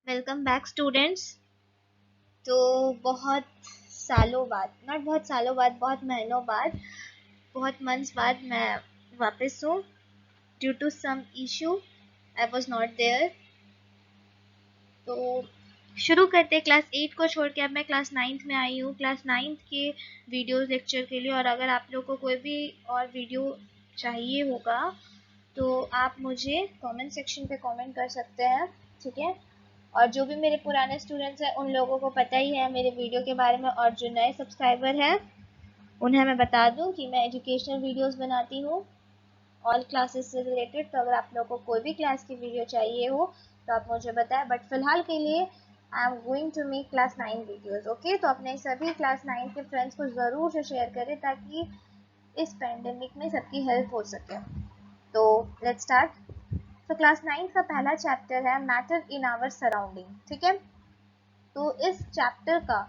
Welcome back students. तो बहुत सालों बाद, नॉट बहुत सालों बाद, बहुत महीनों बाद, बहुत मंथ्स बाद मैं वापस हूँ। Due to some issue I was not there. तो शुरू करते क्लास 8 को छोड़ के अब मैं क्लास 9th में आई हूँ, क्लास 9th के वीडियोस लेक्चर के लिए। और अगर आप लोगों को कोई भी और वीडियो चाहिए होगा तो आप मुझे कमेंट सेक्शन पे कमेंट कर सकते हैं, ठीक है। और जो भी मेरे पुराने स्टूडेंट्स हैं उन लोगों को पता ही है मेरे वीडियो के बारे में, और जो नए सब्सक्राइबर हैं उन्हें मैं बता दूं कि मैं एजुकेशनल वीडियोस बनाती हूँ ऑल क्लासेस से रिलेटेड। तो अगर आप लोगों को कोई भी क्लास की वीडियो चाहिए हो तो आप मुझे बताएं, बट फिलहाल के लिए I am going to make class 9 videos, okay. तो अपने सभी क्लास 9 के फ्रेंड्स को ज़रूर से शेयर करें ताकि इस पैंडेमिक में सबकी हेल्प हो सके। तो लेट्स स्टार्ट। तो क्लास 9 का पहला चैप्टर है मैटर इन आवर सराउंडिंग, ठीक है। तो इस चैप्टर का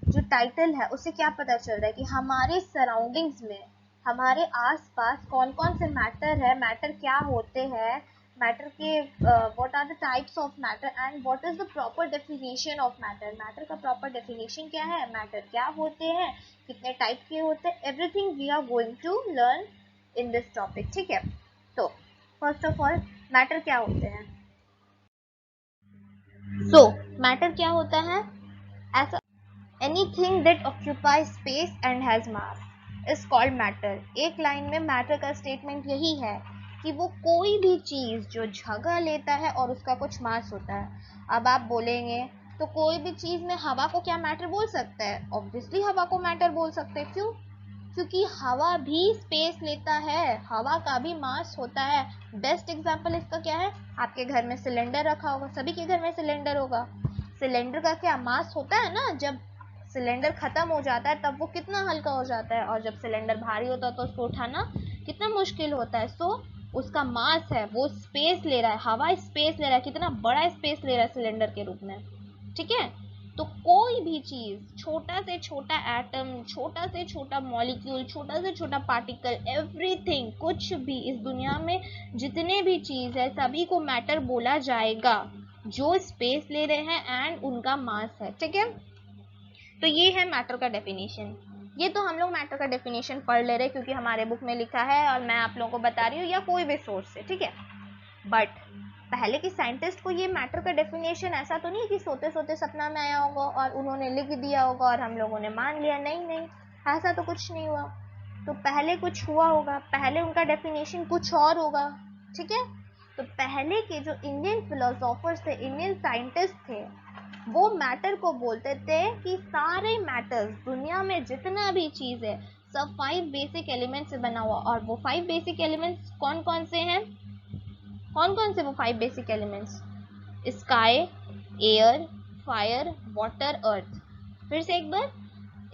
जो टाइटल है उससे क्या पता चल रहा है कि हमारे सराउंडिंग्स में, हमारे आसपास कौन कौन से मैटर है, मैटर क्या होते हैं, मैटर के what are the types of matter and what is the proper definition of matter. Matter का प्रॉपर डेफिनेशन क्या है, मैटर क्या होते हैं, कितने टाइप के होते हैं, everything we are going to learn in this topic, ठीक है। तो फर्स्ट ऑफ ऑल मैटर क्या होते हैं। सो मैटर क्या होता है, ऐसा anything that occupies space and has mass is called matter। एक लाइन में मैटर का स्टेटमेंट यही है कि वो कोई भी चीज जो जगह लेता है और उसका कुछ मास होता है। अब आप बोलेंगे तो कोई भी चीज में हवा को क्या मैटर बोल सकता है? ऑब्वियसली हवा को मैटर बोल सकते हैं। क्यों? क्योंकि हवा भी स्पेस लेता है, हवा का भी मास होता है। बेस्ट एग्जांपल इसका क्या है, आपके घर में सिलेंडर रखा होगा, सभी के घर में सिलेंडर होगा। सिलेंडर का क्या मास होता है ना, जब सिलेंडर खत्म हो जाता है तब वो कितना हल्का हो जाता है, और जब सिलेंडर भारी होता है तो उसको उठाना कितना मुश्किल होता है। सो उसका मास है, वो स्पेस ले रहा है, हवा स्पेस ले रहा है, कितना बड़ा स्पेस ले रहा है सिलेंडर के रूप में, ठीक है। तो कोई भी चीज, छोटा से छोटा एटम, छोटा से छोटा मॉलिक्यूल, छोटा से छोटा पार्टिकल, एवरीथिंग, कुछ भी इस दुनिया में जितने भी चीज है सभी को मैटर बोला जाएगा जो स्पेस ले रहे हैं एंड उनका मास है, ठीक है। तो ये है मैटर का डेफिनेशन। ये तो हम लोग मैटर का डेफिनेशन पढ़ ले रहे क्योंकि हमारे बुक में लिखा है और मैं आप लोगों को बता रही हूँ, या कोई भी सोर्स से, ठीक है। बट पहले के साइंटिस्ट को ये मैटर का डेफिनेशन ऐसा तो नहीं कि सोते सोते सपना में आया होगा और उन्होंने लिख दिया होगा और हम लोगों ने मान लिया। नहीं नहीं, ऐसा तो कुछ नहीं हुआ। तो पहले कुछ हुआ होगा, पहले उनका डेफिनेशन कुछ और होगा, ठीक है। तो पहले के जो इंडियन फिलोसोफर्स थे, इंडियन साइंटिस्ट थे, वो मैटर को बोलते थे कि सारे मैटर्स, दुनिया में जितना भी चीज है सब 5 बेसिक एलिमेंट से बना हुआ। और वो 5 बेसिक एलिमेंट्स कौन कौन से हैं, कौन कौन से वो 5 basic elements? Sky, air, fire, water, earth. फिर से एक बार,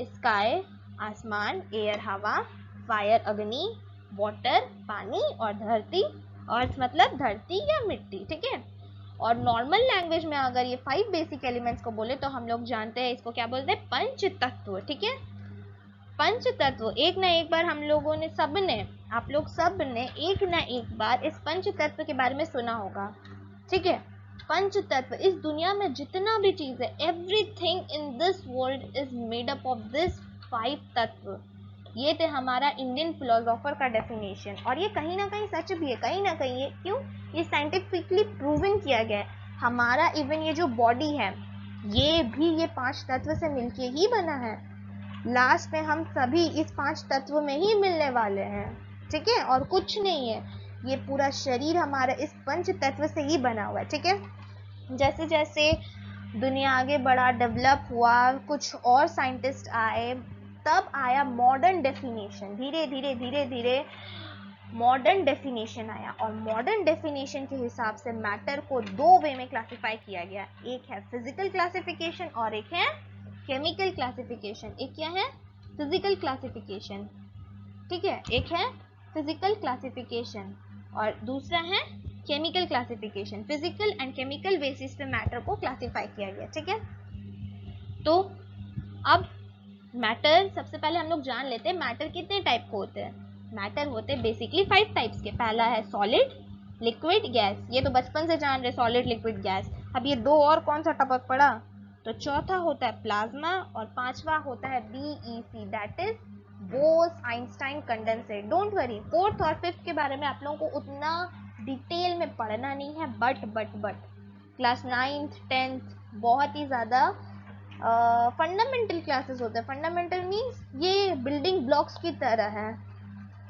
स्काई आसमान, एयर हवा, फायर अग्नि, वाटर पानी, और धरती अर्थ मतलब धरती या मिट्टी, ठीक है। और नॉर्मल लैंग्वेज में अगर ये 5 बेसिक एलिमेंट्स को बोले तो हम लोग जानते हैं इसको क्या बोलते हैं, पंच तत्व, ठीक है। पंच तत्व, एक ना एक बार हम लोगों ने, सबने, आप लोग सब ने एक ना एक बार इस पंच तत्व के बारे में सुना होगा, ठीक है। पंच तत्व, इस दुनिया में जितना भी चीज है, everything in this world is made up of this 5 तत्व। ये थे हमारा इंडियन फिलोसोफर का डेफिनेशन, और ये कहीं ना कहीं सच भी है, कहीं ना कहीं ये, क्यों, ये साइंटिफिकली प्रूवन किया गया है। हमारा इवन ये जो बॉडी है ये भी ये 5 तत्व से मिलके ही बना है। लास्ट में हम सभी इस 5 तत्व में ही मिलने वाले हैं, ठीक है, और कुछ नहीं है। ये पूरा शरीर हमारा इस पंच तत्व से ही बना हुआ है, ठीक है। जैसे जैसे दुनिया आगे बढ़ा, डेवलप हुआ, कुछ और साइंटिस्ट आए, तब आया मॉडर्न डेफिनेशन। धीरे धीरे धीरे धीरे मॉडर्न डेफिनेशन आया, और मॉडर्न डेफिनेशन के हिसाब से मैटर को 2 वे में क्लासिफाई किया गया। एक है फिजिकल क्लासिफिकेशन और एक है केमिकल क्लासिफिकेशन। एक क्या है, फिजिकल क्लासिफिकेशन, ठीक है, एक है फिजिकल क्लासिफिकेशन और दूसरा है chemical classification. Physical and chemical basis पे मैटर को क्लासिफाई किया गया, ठीक है। तो अब मैटर, सबसे पहले हम लोग जान लेते हैं मैटर कितने टाइप के होते हैं। मैटर होते हैं बेसिकली 5 टाइप्स के। पहला है सॉलिड, लिक्विड, गैस। ये तो बचपन से जान रहे, सॉलिड, लिक्विड, गैस। अब ये दो और कौन सा टपक पड़ा, तो चौथा होता है प्लाज्मा और पांचवा होता है BEC, that is Bose Einstein condensate. Don't worry, fourth और फिफ्थ के बारे में आप लोगों को उतना डिटेल में पढ़ना नहीं है, बट क्लास 9th 10th बहुत ही ज़्यादा फंडामेंटल क्लासेस होते हैं। फंडामेंटल मीन्स ये बिल्डिंग ब्लॉक्स की तरह है,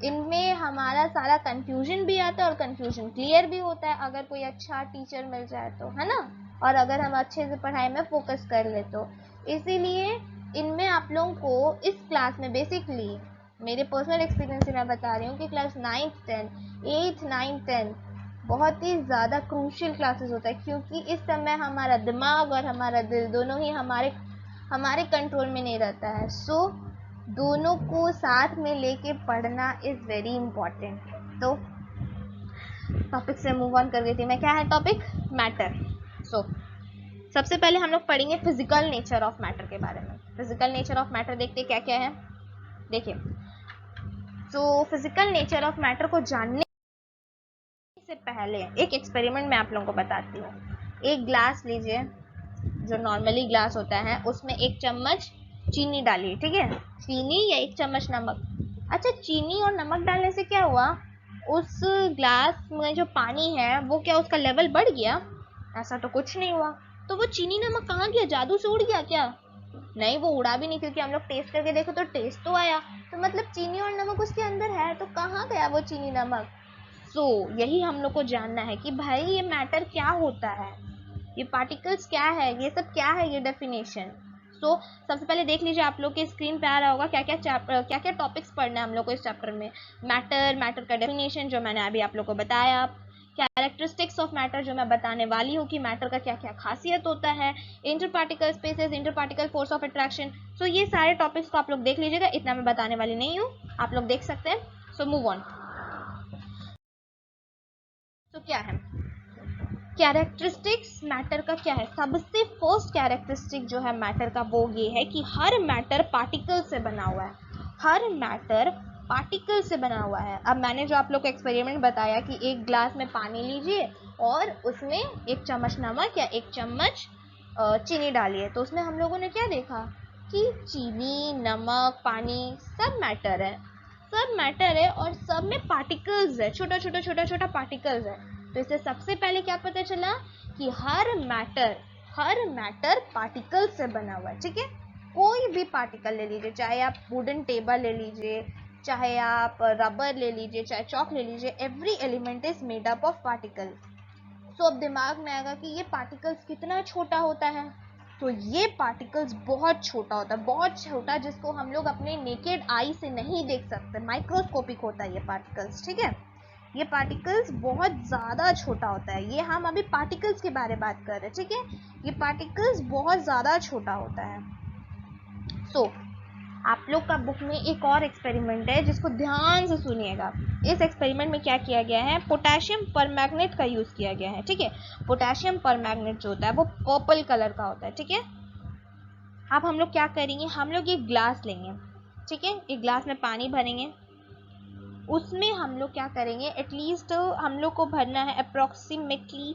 इनमें हमारा सारा कंफ्यूजन भी आता है और कंफ्यूजन क्लियर भी होता है अगर कोई अच्छा टीचर मिल जाए तो, है ना, और अगर हम अच्छे से पढ़ाई में फोकस कर ले तो। इसीलिए इनमें आप लोगों को इस क्लास में बेसिकली मेरे पर्सनल एक्सपीरियंस से मैं बता रही हूँ कि class 9th 10th 8th 9th 10th बहुत ही ज़्यादा क्रूशियल क्लासेस होता है, क्योंकि इस समय हमारा दिमाग और हमारा दिल दोनों ही हमारे कंट्रोल में नहीं रहता है। सो दोनों को साथ में लेके पढ़ना इज़ वेरी इम्पॉर्टेंट। तो टॉपिक से मूव ऑन कर गई थी मैं, क्या है टॉपिक, मैटर। सो सबसे पहले हम लोग पढ़ेंगे फिजिकल नेचर ऑफ मैटर के बारे में। फिजिकल नेचर ऑफ मैटर देखते क्या क्या है, देखिए। तो फिजिकल नेचर ऑफ मैटर को जानने से पहले एक एक्सपेरिमेंट मैं आप लोगों को बताती हूँ। एक ग्लास लीजिए, जो नॉर्मली ग्लास होता है, उसमें 1 चम्मच चीनी डालिए, ठीक है, चीनी या 1 चम्मच नमक। अच्छा, चीनी और नमक डालने से क्या हुआ, उस ग्लास में जो पानी है वो क्या उसका लेवल बढ़ गया? ऐसा तो कुछ नहीं हुआ। तो वो चीनी नमक कहाँ गया, जादू से उड़ गया क्या? नहीं, वो उड़ा भी नहीं, क्योंकि हम लोग टेस्ट करके देखे तो टेस्ट तो आया। तो मतलब चीनी और नमक उसके अंदर है, तो कहाँ गया वो चीनी नमक? यही हम लोग को जानना है कि भाई ये मैटर क्या होता है, ये पार्टिकल्स क्या है, ये सब क्या है, ये डेफिनेशन। सबसे पहले देख लीजिए, आप लोग के स्क्रीन पे आ रहा होगा क्या क्या टॉपिक्स पढ़ना है हम लोग को इस चैप्टर में। मैटर का डेफिनेशन जो मैंने अभी आप लोग को बताया, कैरेक्टरिस्टिक्स ऑफ मैटर जो मैं बताने वाली हूँ कि मैटर का क्या क्या खासियत होता है, inter particle spaces, inter particle force of attraction. ये सारे टॉपिक्स को आप लोग देख लीजिएगा, इतना मैं बताने वाली नहीं हूँ, आप लोग देख सकते हैं। Move on. क्या है कैरेक्टरिस्टिक्स मैटर का, क्या है, सबसे फर्स्ट कैरेक्टरिस्टिक जो है मैटर का वो ये है कि हर मैटर पार्टिकल से बना हुआ है। हर मैटर पार्टिकल से बना हुआ है। अब मैंने जो आप लोग को एक्सपेरिमेंट बताया कि एक ग्लास में पानी लीजिए और उसमें 1 चम्मच नमक या 1 चम्मच चीनी डालिए, तो उसमें हम लोगों ने क्या देखा कि चीनी, नमक, पानी सब मैटर है और सब में पार्टिकल्स है, छोटा पार्टिकल्स है। तो इससे सबसे पहले क्या पता चला कि हर मैटर पार्टिकल से बना हुआ है, ठीक है। कोई भी पार्टिकल ले लीजिए, चाहे आप वुडन टेबल ले लीजिए, चाहे आप रबर ले लीजिए, चाहे चॉक ले लीजिए, every element is made up of particle. अब दिमाग में आएगा कि ये पार्टिकल्स कितना छोटा होता है, तो ये पार्टिकल्स बहुत छोटा होता है, बहुत छोटा, जिसको हम लोग अपने नेकेड आई से नहीं देख सकते, माइक्रोस्कोपिक होता है ये पार्टिकल्स, ठीक है। ये पार्टिकल्स बहुत ज़्यादा छोटा होता है, ये हम अभी पार्टिकल्स के बारे में बात कर रहे हैं, ठीक है। ये पार्टिकल्स बहुत ज़्यादा छोटा होता है। आप लोग का बुक में एक और एक्सपेरिमेंट है जिसको ध्यान से सुनिएगा। इस एक्सपेरिमेंट में क्या किया गया है, पोटेशियम परमैंगनेट का यूज़ किया गया है, ठीक है। पोटेशियम परमैंगनेट जो होता है वो पर्पल कलर का होता है, ठीक है। अब हम लोग क्या करेंगे, हम लोग एक ग्लास लेंगे, ठीक है, एक ग्लास में पानी भरेंगे, उसमें हम लोग क्या करेंगे, एटलीस्ट हम लोग को भरना है अप्रॉक्सीमेटली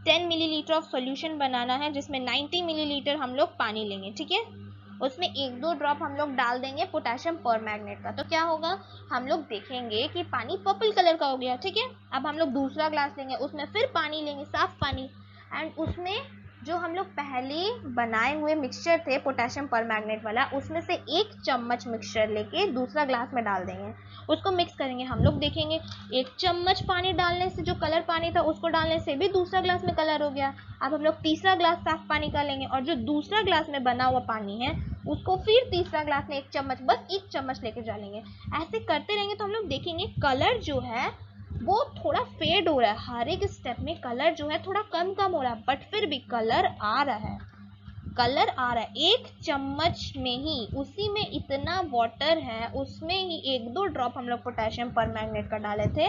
10 मिलीलीटर ऑफ सॉल्यूशन बनाना है, जिसमें 90 मिलीलीटर हम लोग पानी लेंगे, ठीक है। उसमें 1-2 ड्रॉप हम लोग डाल देंगे पोटेशियम परमैंगनेट का, तो क्या होगा, हम लोग देखेंगे कि पानी पर्पल कलर का हो गया, ठीक है। अब हम लोग दूसरा ग्लास लेंगे, उसमें फिर पानी लेंगे, साफ पानी, एंड उसमें जो हम लोग पहले बनाए हुए मिक्सचर थे पोटेशियम परमैंगनेट वाला, उसमें से 1 चम्मच मिक्सचर लेके दूसरा ग्लास में डाल देंगे, उसको मिक्स करेंगे। हम लोग देखेंगे 1 चम्मच पानी डालने से जो कलर पानी था उसको डालने से भी दूसरा ग्लास में कलर हो गया। अब हम लोग तीसरा ग्लास साफ पानी का लेंगे और जो दूसरा ग्लास में बना हुआ पानी है उसको फिर तीसरा ग्लास में 1 चम्मच, बस 1 चम्मच लेके डालेंगे। ऐसे करते रहेंगे तो हम लोग देखेंगे कलर जो है वो थोड़ा फेड हो रहा है, हर एक स्टेप में कलर जो है थोड़ा कम हो रहा है, बट फिर भी कलर आ रहा है। 1 चम्मच में ही, उसी में इतना वाटर है, उसमें ही 1-2 ड्रॉप हम लोग पोटेशियम परमैंगनेट का डाले थे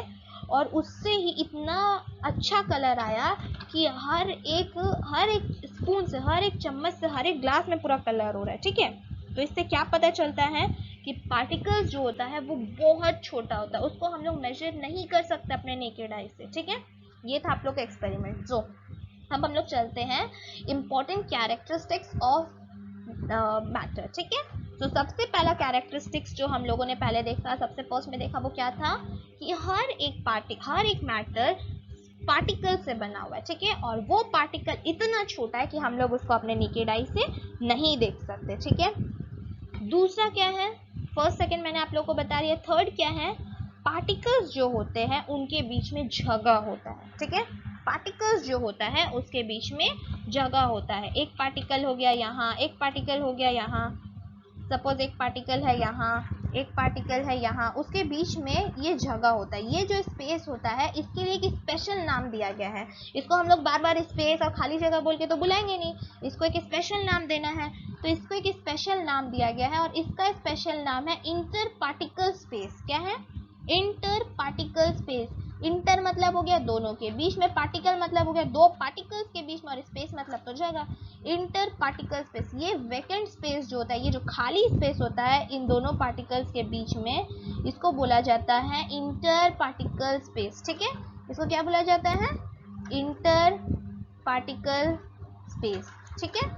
और उससे ही इतना अच्छा कलर आया कि हर एक स्पून से, हर एक चम्मच से, हर एक ग्लास में पूरा कलर हो रहा है, ठीक है। तो इससे क्या पता चलता है कि पार्टिकल्स जो होता है वो बहुत छोटा होता है, उसको हम लोग मेजर नहीं कर सकते अपने नेकेड आई से, ठीक है। ये था आप लोग का एक्सपेरिमेंट। अब हम लोग चलते हैं इम्पोर्टेंट कैरेक्टरिस्टिक्स ऑफ मैटर, ठीक है। तो सबसे पहला कैरेक्टरिस्टिक्स जो हम लोगों ने पहले देखा, सबसे फर्स्ट में देखा, वो क्या था कि हर एक मैटर पार्टिकल से बना हुआ है, ठीक है, और वो पार्टिकल इतना छोटा है कि हम लोग उसको अपने नेकेड आई से नहीं देख सकते, ठीक है। दूसरा क्या है, फर्स्ट सेकंड मैंने आप लोग को बता दिया। थर्ड क्या है, पार्टिकल्स जो होते हैं उनके बीच में जगह होता है, ठीक है। पार्टिकल्स जो होता है उसके बीच में जगह होता है। एक पार्टिकल हो गया यहाँ, एक पार्टिकल हो गया यहाँ, सपोज एक पार्टिकल है यहाँ, एक पार्टिकल है यहाँ, उसके बीच में ये जगह होता है। ये जो स्पेस होता है इसके लिए एक स्पेशल नाम दिया गया है। इसको हम लोग बार बार स्पेस और खाली जगह बोल के तो बुलाएंगे नहीं, इसको एक स्पेशल नाम देना है। तो इसको एक स्पेशल नाम दिया गया है और इसका स्पेशल नाम है इंटर पार्टिकल स्पेस। क्या है? Inter particle space. इंटर मतलब हो गया दोनों के बीच में, पार्टिकल मतलब हो गया दो पार्टिकल्स के बीच में, और स्पेस मतलब तो जगह। इंटर पार्टिकल स्पेस, ये वैकेंट स्पेस जो होता है, ये जो खाली स्पेस होता है इन दोनों पार्टिकल्स के बीच में, इसको बोला जाता है इंटर पार्टिकल स्पेस, ठीक है। इसको क्या बोला जाता है? इंटर पार्टिकल स्पेस, ठीक है।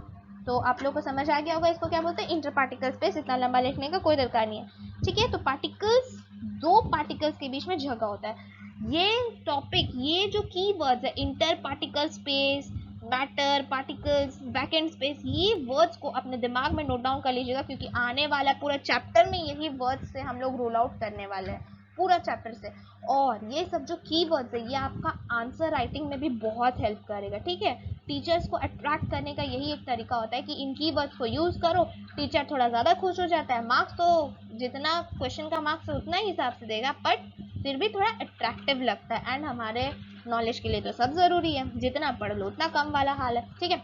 तो आप लोग को समझ आ गया होगा इसको क्या बोलते हैं, इंटर पार्टिकल स्पेस। इतना लंबा लिखने का कोई दरकार नहीं है, ठीक है। तो पार्टिकल्स, दो पार्टिकल्स के बीच में जगह होता है। ये टॉपिक, ये जो कीवर्ड्स है, inter particle space, matter, particles, vacant space, ये वर्ड्स को अपने दिमाग में नोट डाउन कर लीजिएगा, क्योंकि आने वाला पूरा चैप्टर में यही वर्ड्स से हम लोग रोल आउट करने वाले हैं, पूरा चैप्टर से। और ये सब जो कीवर्ड्स है ये आपका आंसर राइटिंग में भी बहुत हेल्प करेगा, ठीक है। टीचर्स को अट्रैक्ट करने का यही एक तरीका होता है कि इन कीवर्ड्स को यूज करो, टीचर थोड़ा ज़्यादा खुश हो जाता है। मार्क्स तो जितना क्वेश्चन का मार्क्स है उतना ही हिसाब से देगा, बट फिर भी थोड़ा अट्रैक्टिव लगता है। एंड हमारे नॉलेज के लिए तो सब ज़रूरी है, जितना पढ़ लो उतना कम वाला हाल है, ठीक है।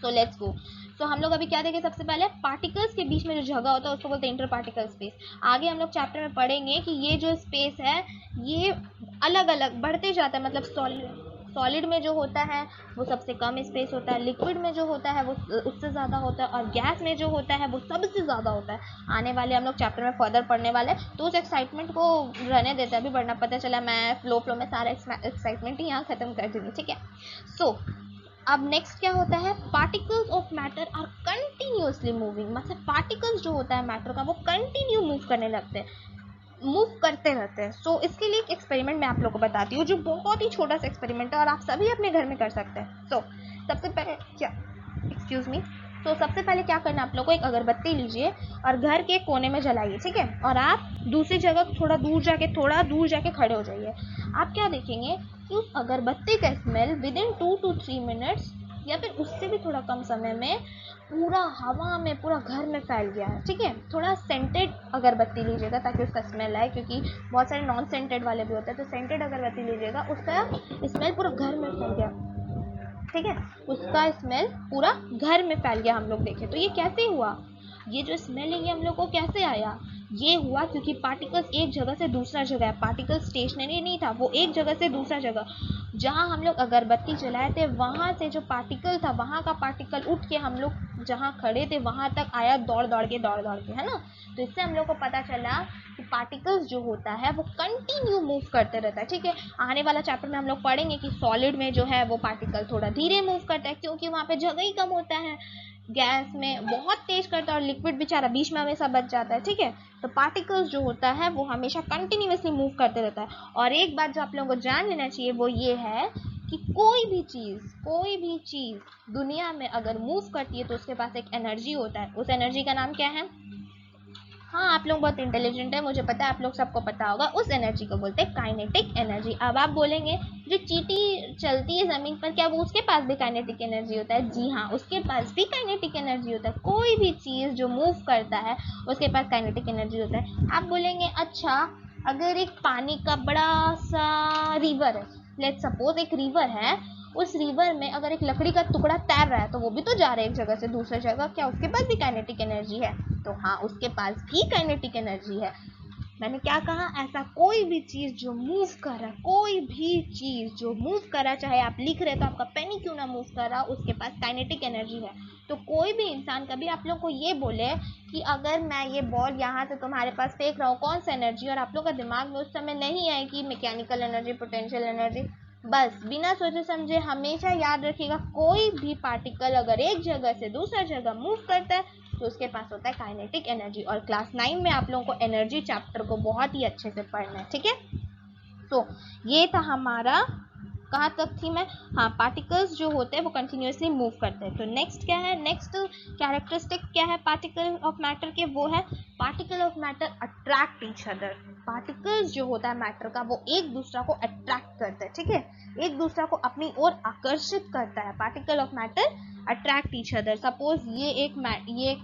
तो लेट्स गो। तो हम लोग अभी क्या देखें, सबसे पहले पार्टिकल्स के बीच में जो जगह होता है उसको बोलते हैं इंटर पार्टिकल स्पेस। आगे हम लोग चैप्टर में पढ़ेंगे कि ये जो स्पेस है ये अलग अलग बढ़ते जाता है, मतलब सॉलिड में जो होता है वो सबसे कम स्पेस होता है, लिक्विड में जो होता है वो उससे ज़्यादा होता है, और गैस में जो होता है वो सबसे ज़्यादा होता है। आने वाले हम लोग चैप्टर में फर्दर पढ़ने वाले हैं, तो उस एक्साइटमेंट को रहने देते हैं अभी, बढ़ना पता चला मैं फ्लो में सारा एक्साइटमेंट ही यहाँ ख़त्म कर दूँगी, ठीक है। सो अब नेक्स्ट क्या होता है, particles of matter are continuously moving. मतलब पार्टिकल्स जो होता है मैटर का वो कंटिन्यू मूव करने लगते हैं, मूव करते रहते हैं। सो इसके लिए एक एक्सपेरिमेंट मैं आप लोगों को बताती हूँ, जो बहुत ही छोटा सा एक्सपेरिमेंट है और आप सभी अपने घर में कर सकते हैं। सो सबसे पहले क्या, एक्सक्यूज मी, तो सबसे पहले क्या करना, आप लोग को एक अगरबत्ती लीजिए और घर के कोने में जलाइए, ठीक है। और आप दूसरी जगह थोड़ा दूर जाके खड़े हो जाइए। आप क्या देखेंगे कि उस अगरबत्ती का smell with in 2 to 3 minutes या फिर उससे भी थोड़ा कम समय में पूरा हवा में, पूरा घर में फैल गया है, ठीक है। थोड़ा सेंटेड अगरबत्ती लीजिएगा ताकि उसका स्मेल आए, क्योंकि बहुत सारे नॉन सेंटेड वाले भी होते हैं। तो सेंटेड अगरबत्ती लीजिएगा, उसका स्मेल पूरा घर में फैल गया, ठीक है। उसका स्मेल पूरा घर में फैल गया। हम लोग देखें तो ये कैसे हुआ, ये जो स्मेल है ये हम लोग को कैसे आया, ये हुआ क्योंकि पार्टिकल्स एक जगह से दूसरा जगह है। पार्टिकल स्टेशनरी नहीं था, वो एक जगह से दूसरा जगह, जहाँ हम लोग अगरबत्ती जलाए थे वहाँ से जो पार्टिकल था, वहाँ का पार्टिकल उठ के हम लोग जहाँ खड़े थे वहाँ तक आया, दौड़ दौड़ के, है ना। तो इससे हम लोग को पता चला कि पार्टिकल्स जो होता है वो कंटिन्यू मूव करते रहता है, ठीक है। आने वाला चैप्टर में हम लोग पढ़ेंगे कि सॉलिड में जो है वो पार्टिकल थोड़ा धीरे मूव करता है, क्योंकि वहाँ पे जगह ही कम होता है। गैस में बहुत तेज करता है और लिक्विड बेचारा बीच में हमेशा बच जाता है, ठीक है। तो पार्टिकल्स जो होता है वो हमेशा कंटिन्यूअसली मूव करते रहता है। और एक बात जो आप लोगों को जान लेना चाहिए वो ये है कि कोई भी चीज़ दुनिया में अगर मूव करती है तो उसके पास एक एनर्जी होता है। उस एनर्जी का नाम क्या है? हाँ, आप लोग बहुत इंटेलिजेंट है, मुझे पता है, आप लोग सबको पता होगा। उस एनर्जी को बोलते हैं काइनेटिक एनर्जी। अब आप बोलेंगे जो चींटी चलती है ज़मीन पर, क्या वो उसके पास भी काइनेटिक एनर्जी होता है? जी हाँ, उसके पास भी काइनेटिक एनर्जी होता है। कोई भी चीज़ जो मूव करता है उसके पास काइनेटिक एनर्जी होता है। आप बोलेंगे अच्छा, अगर एक पानी का बड़ा सा रिवर है, लेट्स सपोज एक रिवर है, उस रिवर में अगर एक लकड़ी का टुकड़ा तैर रहा है तो वो भी तो जा रहा है एक जगह से दूसरी जगह, क्या उसके पास भी काइनेटिक एनर्जी है? तो हाँ, उसके पास भी काइनेटिक एनर्जी है। मैंने क्या कहा, ऐसा कोई भी चीज़ जो मूव कर रहा है, कोई भी चीज़ जो मूव कर रहा है, चाहे आप लिख रहे तो आपका पेन ही क्यों ना मूव कर रहा, उसके पास काइनेटिक एनर्जी है। तो कोई भी इंसान कभी आप लोग को ये बोले कि अगर मैं ये बॉल यहाँ से तुम्हारे पास फेंक रहा हूँ, कौन सा एनर्जी, और आप लोग का दिमाग में उस समय नहीं आए कि मैकेनिकल एनर्जी, पोटेंशियल एनर्जी, बस बिना सोचे समझे हमेशा याद रखिएगा, कोई भी पार्टिकल अगर एक जगह से दूसरा जगह मूव करता है तो उसके पास होता है काइनेटिक एनर्जी। और क्लास 9 में आप लोगों को एनर्जी चैप्टर को बहुत ही अच्छे से पढ़ना है, ठीक है। तो ये था हमारा, कहाँ तक थी मैं, हाँ, पार्टिकल्स जो होते हैं वो कंटिन्यूसली मूव करते हैं। तो नेक्स्ट क्या है, नेक्स्ट कैरेक्टरिस्टिक क्या है पार्टिकल ऑफ मैटर के, वो है particle of matter attract each other. Particles जो होता है मैटर का वो एक दूसरा को अट्रैक्ट करता है, ठीक है, एक दूसरा को अपनी ओर आकर्षित करता है। Particle of matter attract each other. Suppose ये एक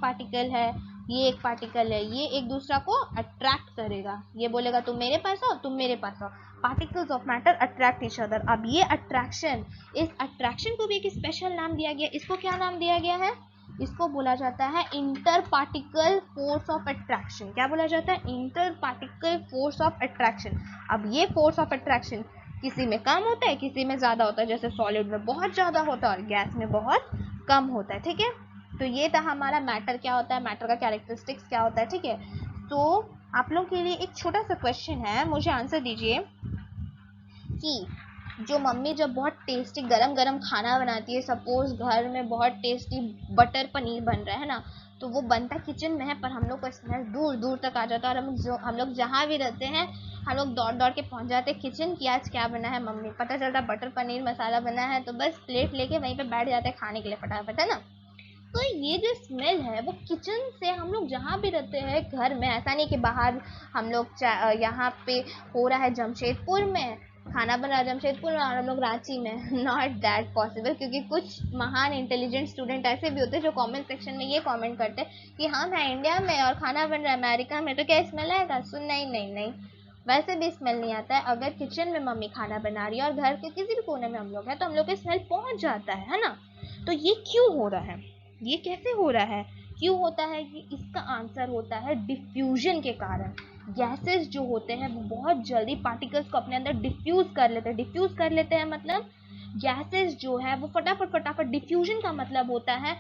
पार्टिकल है, ये एक पार्टिकल है, ये एक दूसरा को अट्रैक्ट करेगा, ये बोलेगा तुम मेरे पास आओ, तुम मेरे पास आओ। Particles of matter attract each other. अब ये अट्रैक्शन, इस अट्रैक्शन को भी एक स्पेशल नाम दिया गया। इसको क्या नाम दिया गया है, इसको बोला जाता है inter particle force of attraction. क्या बोला जाता है, inter particle force of attraction. अब ये फोर्स ऑफ अट्रैक्शन किसी में कम होता है, किसी में ज्यादा होता है, जैसे सॉलिड में बहुत ज्यादा होता है और गैस में बहुत कम होता है, ठीक है। तो ये था हमारा मैटर क्या होता है, मैटर का कैरेक्टरिस्टिक्स क्या होता है, ठीक है। तो आप लोग के लिए एक छोटा सा क्वेश्चन है, मुझे आंसर दीजिए कि जो मम्मी जब बहुत टेस्टी गरम गरम खाना बनाती है, सपोज घर में बहुत टेस्टी बटर पनीर बन रहा है ना, तो वो बनता किचन में है पर हम लोग को स्मेल दूर दूर तक आ जाता है, और हम लोग जहाँ भी रहते हैं हम लोग दौड़ दौड़ के पहुंच जाते हैं किचन की आज क्या बना है मम्मी, पता चलता बटर पनीर मसाला बना है, तो बस प्लेट लेके वहीं पे बैठ जाते हैं खाने के लिए फटाफट, है ना। तो ये जो स्मेल है वो किचन से हम लोग जहाँ भी रहते हैं घर में, ऐसा नहीं कि बाहर हम लोग यहाँ पे हो रहा है जमशेदपुर में खाना बन रहा है जमशेदपुर में और हम लोग रांची में, नॉट दैट पॉसिबल। क्योंकि कुछ महान इंटेलिजेंट स्टूडेंट ऐसे भी होते हैं जो कमेंट सेक्शन में ये कमेंट करते हैं कि हम हैं इंडिया में और खाना बन रहा है अमेरिका में, तो क्या स्मेल आएगा, सुन नहीं नहीं नहीं, वैसे भी स्मेल नहीं आता है। अगर किचन में मम्मी खाना बना रही है और घर के किसी भी कोने में हम लोग हैं तो हम लोग का स्मेल पहुंच जाता है ना। तो ये क्यों हो रहा है, ये कैसे हो रहा है, क्यों होता है, कि इसका आंसर होता है डिफ्यूजन के कारण। गैसेस जो होते हैं वो बहुत जल्दी पार्टिकल्स को अपने अंदर डिफ्यूज कर लेते हैं। डिफ्यूज कर लेते हैं मतलब गैसेस जो है वो फटाफट फटाफट, डिफ्यूजन का मतलब होता है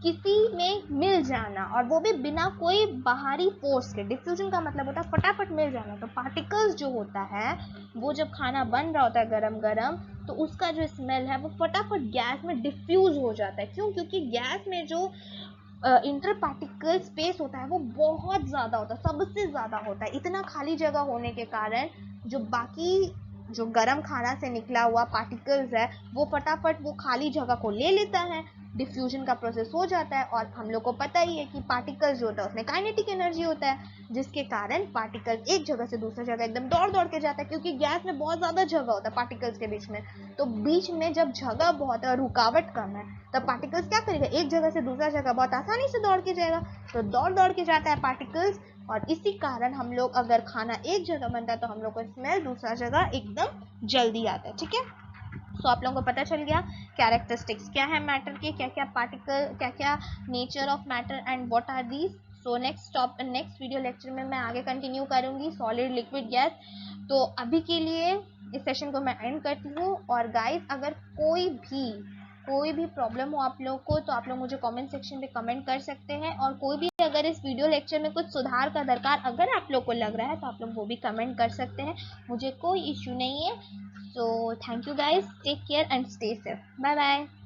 किसी में मिल जाना, और वो भी बिना कोई बाहरी फोर्स के। डिफ्यूजन का मतलब होता है फटाफट मिल जाना। तो पार्टिकल्स जो होता है वो जब खाना बन रहा होता है गरम गरम, तो उसका जो स्मेल है वो फटाफट गैस में डिफ्यूज हो जाता है। क्यों, क्योंकि गैस में जो इंटर पार्टिकल स्पेस होता है वो बहुत ज़्यादा होता है, सबसे ज़्यादा होता है। इतना खाली जगह होने के कारण जो बाकी जो गरम खाना से निकला हुआ पार्टिकल्स है वो फटाफट वो खाली जगह को ले लेता है, डिफ्यूजन का प्रोसेस हो जाता है। और हम लोग को पता ही है कि पार्टिकल्स जो होता है उसमें काइनेटिक एनर्जी होता है, जिसके कारण पार्टिकल एक जगह से दूसरी जगह एकदम दौड़ दौड़ के जाता है। क्योंकि गैस में बहुत ज़्यादा जगह होता है पार्टिकल्स के बीच में, तो बीच में जब जगह बहुत है और रुकावट कम है तब पार्टिकल्स क्या करेगा, एक जगह से दूसरा जगह बहुत आसानी से दौड़ के जाएगा। तो दौड़ दौड़ के जाता है पार्टिकल्स, और इसी कारण हम लोग अगर खाना एक जगह बनता है तो हम लोग को स्मेल दूसरा जगह एकदम जल्दी आता है, ठीक है। तो आप लोगों को पता चल गया कैरेक्टरिस्टिक्स क्या है मैटर के, क्या क्या पार्टिकल, क्या क्या nature of matter and what are these. So next video lecture में मैं आगे कंटिन्यू करूंगी सॉलिड लिक्विड गैस। तो अभी के लिए इस सेशन को मैं एंड करती हूँ। और गाइस अगर कोई भी प्रॉब्लम हो आप लोग को तो आप लोग मुझे कमेंट सेक्शन पे कमेंट कर सकते हैं, और कोई भी अगर इस वीडियो लेक्चर में कुछ सुधार का दरकार अगर आप लोग को लग रहा है तो आप लोग वो भी कमेंट कर सकते हैं, मुझे कोई इश्यू नहीं है। So thank you guys, take care and stay safe, bye bye।